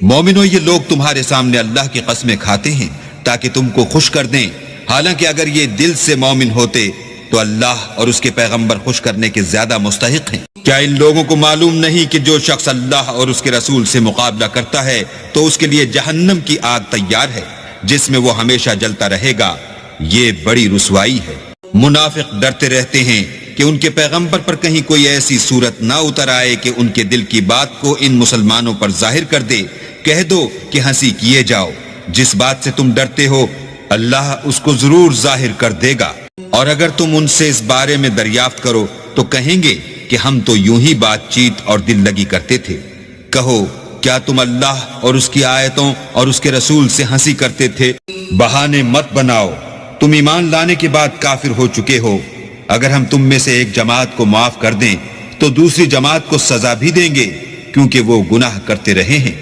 मोमिनो, ये लोग तुम्हारे सामने अल्लाह की कस्में खाते हैं ताकि तुमको खुश कर दें, हालांकि अगर ये दिल से मोमिन होते तो अल्लाह और उसके पैगंबर खुश करने के ज्यादा मुस्तहिक हैं। क्या इन लोगों को मालूम नहीं कि जो शख्स अल्लाह और उसके रसूल से मुकाबला करता है तो उसके लिए जहन्नम की आग तैयार है, जिसमें वो हमेशा जलता रहेगा। ये बड़ी रुसवाई है। मुनाफिक डरते रहते हैं कि उनके पैगंबर पर कहीं कोई ऐसी सूरत ना उतर आए कि उनके दिल की बात को इन मुसलमानों पर जाहिर कर दे। कह दो कि हंसी किए जाओ, जिस बात से तुम डरते हो अल्लाह उसको जरूर जाहिर कर देगा। और अगर तुम उनसे इस बारे में दरियाफ्त करो तो कहेंगे कि हम तो यूं ही बातचीत और दिल लगी करते थे। कहो, क्या तुम अल्लाह और उसकी आयतों और उसके रसूल से हंसी करते थे? बहाने मत बनाओ, तुम ईमान लाने के बाद काफिर हो चुके हो। अगर हम तुम में से एक जमात को माफ कर दें तो दूसरी जमात को सजा भी देंगे, क्योंकि वो गुनाह करते रहे हैं।